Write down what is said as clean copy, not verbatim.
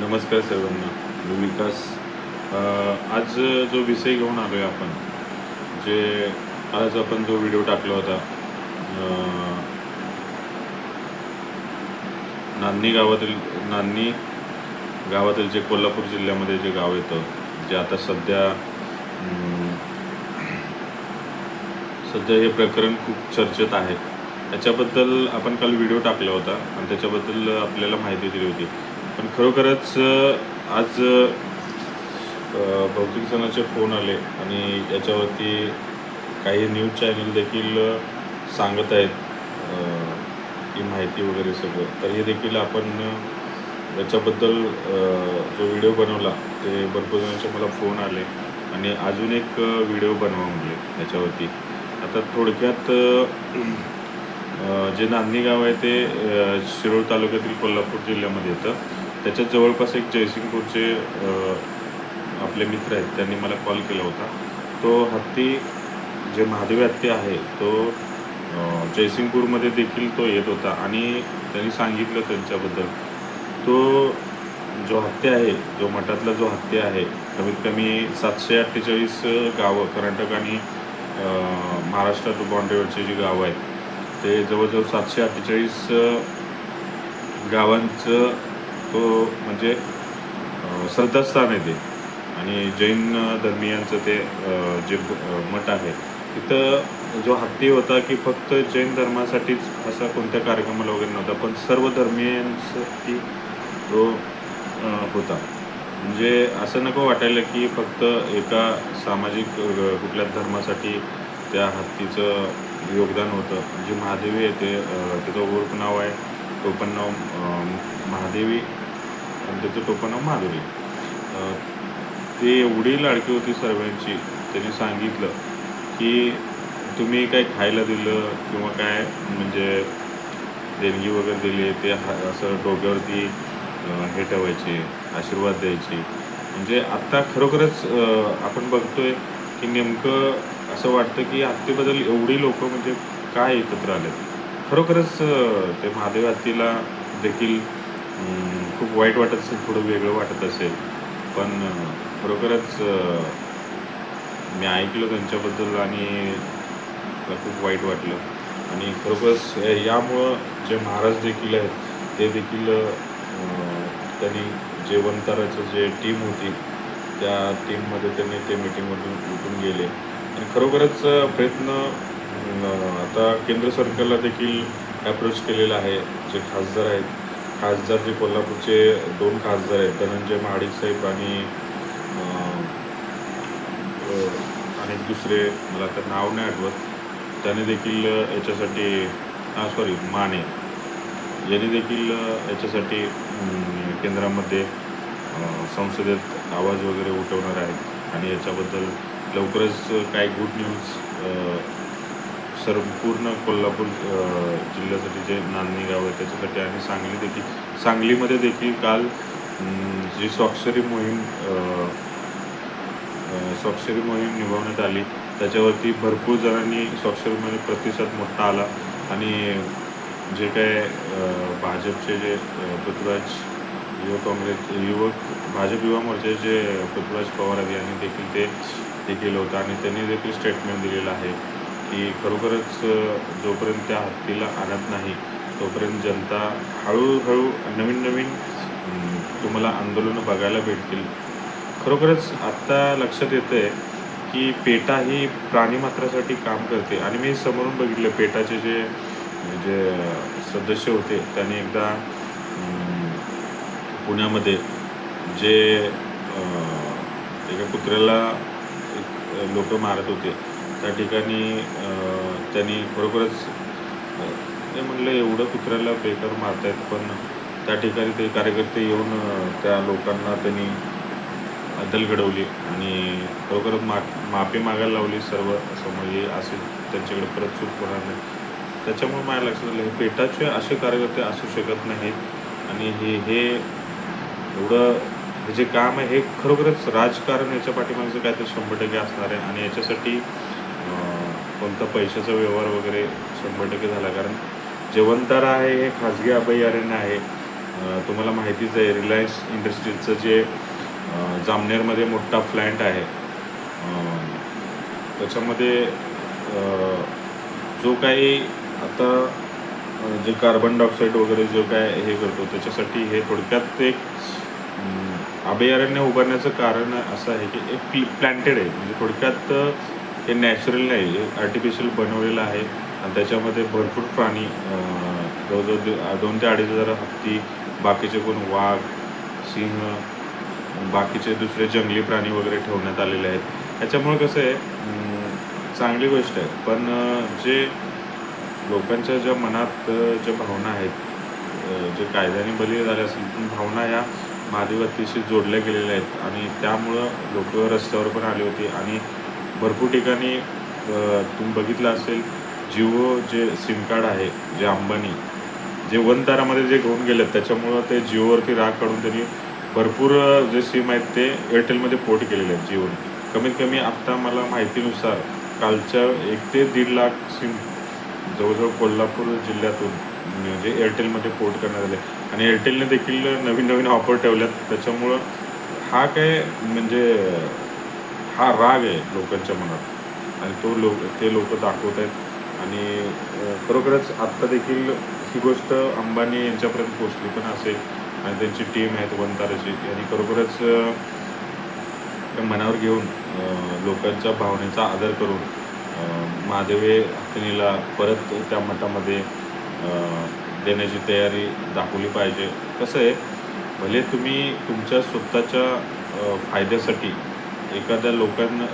नमस्कार सर्वांना. मी विकास. आज जो विषय घेऊन आलो आहे आपण, जे आज आपण जो व्हिडिओ टाकला होता, नान्नी गावातील नान्नी गावातील जे कोल्हापूर जिल्ह्यामध्ये जे गाव येतं, जे आता सध्या हे प्रकरण खूप चर्चेत आहे. त्याच्याबद्दल आपण काल व्हिडिओ टाकला होता आणि त्याच्याबद्दल आपल्याला माहिती दिली होती. पण खरोखरच आज बहुतेक जणांचे फोन आले आणि याच्यावरती काही न्यूज चॅनल देखील सांगत आहेत ही माहिती वगैरे सगळं. तर हे देखील आपण याच्याबद्दल जो व्हिडिओ बनवला ते भरपूर जणांचे मला फोन आले आणि अजून एक व्हिडिओ बनवा म्हणले याच्यावरती. आता थोडक्यात जे नान्नी गाव आहे ते शिरोळ तालुक्यातील कोल्हापूर जिल्ह्यामध्ये येतं. त्याच्यात जवळपास एक जयसिंगपूरचे आपले मित्र आहेत, त्यांनी मला कॉल केला होता. तो हत्ती जे महादेवी हत्ती आहे तो जयसिंगपूरमध्ये देखील तो येत होता आणि त्यांनी सांगितलं त्यांच्याबद्दल. तो जो हत्ती आहे, जो मठातला जो हत्ती आहे, कमीत कमी 748 गावं कर्नाटक आणि महाराष्ट्रात बाँड्रीवरची जी गावं आहेत ते जवळजवळ 748 गावांचं तो म्हणजे श्रद्धास्थान आहे ते. आणि जैन धर्मीयांचं ते जे मठ आहे तिथं जो हत्ती होता की फक्त जैन धर्मासाठीच असा कोणत्या कार्यक्रमाला वगैरे नव्हता, पण सर्व धर्मीयांसाठी तो होता. म्हणजे असं नको वाटायला की फक्त एका सामाजिक कुठल्या धर्मासाठी त्या हत्तीचं योगदान होतं. जी महादेवी आहे ते त्याचं ओळख नाव आहे, टोपण नाव महादेवी आणि त्याचं टोपण नाव माधुरी. ती एवढी लाडकी होती सर्वांची. त्यांनी सांगितलं की तुम्ही काय खायला दिलं किंवा काय म्हणजे देणगी वगैरे दिली ते असं डोक्यावरती हे ठेवायचे, आशीर्वाद द्यायचे. म्हणजे आत्ता खरोखरच आपण बघतोय की नेमकं असं वाटतं की हत्तीबद्दल एवढी लोकं म्हणजे काय एकत्र आलेत. खरोखरच ते महादेव हत्तीला देखील खूप वाईट वाटत असेल, थोडं वेगळं वाटत असेल. पण खरोखरच मी ऐकलं त्यांच्याबद्दल आणि मला खूप वाईट वाटलं. आणि खरोखरच यामुळं जे महाराज देखील आहेत ते देखील त्यांनी जेवणताराचं जे टीम होती त्या टीममध्ये त्यांनी ते मीटिंगमधून उठून गेले. आणि खरोखरच प्रयत्न आता केंद्र सरकारला देखील ॲप्रोच केलेला आहे. जे खासदार आहेत, खासदार जे कोल्हापूरचे 2 खासदार आहेत, धनंजय महाडिक साहेब आणि दुसरे मला तर नाव नाही आठवत, त्याने देखील याच्यासाठी माने यांनी देखील याच्यासाठी केंद्रामध्ये संसदेत आवाज वगैरे उठवणार आहेत. आणि याच्याबद्दल लवकरच काही गुड न्यूज संपूर्ण कोल्हापूर जिल्ह्यासाठी जे नान्नी गाव आहे त्याच्यासाठी. आणि सांगलीमध्ये देखील काल जी स्वाक्षरी मोहीम निभवण्यात आली त्याच्यावरती भरपूर जणांनी स्वाक्षरीमध्ये प्रतिसाद मोठा आला. आणि जे काय भाजपचे जे पृथ्वीराज भाजप युवा मोर्चाचे जे पृथ्वीराज पवार आहेत यांनी देखील ते केलं होतं. आणि त्यांनी देखील स्टेटमेंट दिलेलं आहे की खरोखरच जोपर्यंत त्या हत्तीला आणत नाही तोपर्यंत जनता हळूहळू नवीन तुम्हाला आंदोलनं बघायला भेटतील. खरोखरच आत्ता लक्षात येतं आहे की पेटा ही प्राणीमात्रासाठी काम करते. आणि मी समोरून बघितलं पेटाचे जे सदस्य होते त्यांनी एकदा पुण्यामध्ये जे एका कुत्र्याला लोक मारत होते त्या ठिकाणी त्यांनी खरोखरच ते म्हणलं एवढं कुत्र्याला बेकार मारतायत, पण त्या ठिकाणी ते कार्यकर्ते येऊन त्या लोकांना त्यांनी अद्दल घडवली आणि खरोखरच माफी मागायला लावली सर्व समोर असे त्यांच्याकडे परत चूक होणार नाही. त्याच्यामुळे माझ्या लक्षात आलं हे पेटाचे असे कार्यकर्ते असू शकत नाहीत. आणि हे एवढं हे जे काम आहे हे खरोखरच राजकारण याच्या पाठीमागचं काय तर 100% असणार आहे. आणि याच्यासाठी कोणता पैशाचा व्यवहार वगैरे 100% झाला. कारण जेवणतारा आहे हे खाजगी अभयारण्य आहे. तुम्हाला माहितीच आहे रिलायन्स इंडस्ट्रीजचं जे जामनेरमध्ये मोठा प्लॅन्ट आहे, त्याच्यामध्ये जो काही आता जे कार्बन डायऑक्साईड वगैरे जो काय हे करतो त्याच्यासाठी हे थोडक्यात एक अभयारण्य उभारण्याचं कारण असं आहे की एक प्लॅन्टेड आहे, म्हणजे थोडक्यात हे नॅचरल नाही, हे आर्टिफिशियल बनवलेलं आहे आणि त्याच्यामध्ये भरपूर प्राणी जवळजवळ 2 ते 2.5 हजार हत्ती, बाकीचे कोण वाघ, सिंह, बाकीचे दुसरे जंगली प्राणी वगैरे ठेवण्यात आलेले आहेत. त्याच्यामुळे कसं आहे, चांगली गोष्ट आहे. पण जे लोकांच्या ज्या मनात ज्या भावना आहेत, जे कायद्याने बळी झाले असतील पण भावना ह्या महादेवातीशी जोडल्या गेलेल्या आहेत आणि त्यामुळं लोक रस्त्यावर पण आले होते आणि भरपूर ठिकाणी तुम्ही बघितलं असेल जिओ जे सिम कार्ड आहे, जे अंबानी जे वनतारामध्ये जे घेऊन गेलेत त्याच्यामुळं ते जिओवरती राग काढून त्यांनी भरपूर जे सिम आहेत ते एअरटेलमध्ये पोर्ट केलेले आहेत जिओने. कमीत कमी आत्ता मला माहितीनुसार कालच्या 1 ते 1.5 लाख सिम जवळजवळ कोल्हापूर जिल्ह्यातून म्हणजे एअरटेलमध्ये पोर्ट करण्यात आले आणि एअरटेलने देखील नवीन नवीन ऑफर ठेवल्यात. त्याच्यामुळं हा काय म्हणजे हा राग आहे लोकांच्या मनात आणि ते लोक दाखवत आहेत आणि खरोखरच आत्ता देखील ही गोष्ट अंबानी यांच्यापर्यंत पोचली पण असेल आणि त्यांची टीम आहेत वनताराची आणि खरोखरच मनावर घेऊन लोकांच्या भावनेचा आदर करून महादेवी हत्तीनीला परत त्या मठामध्ये देण्याची तयारी दाखवली पाहिजे. कसं आहे, भले तुम्ही तुमच्या स्वतःच्या फायद्यासाठी एखाद्या लोकांना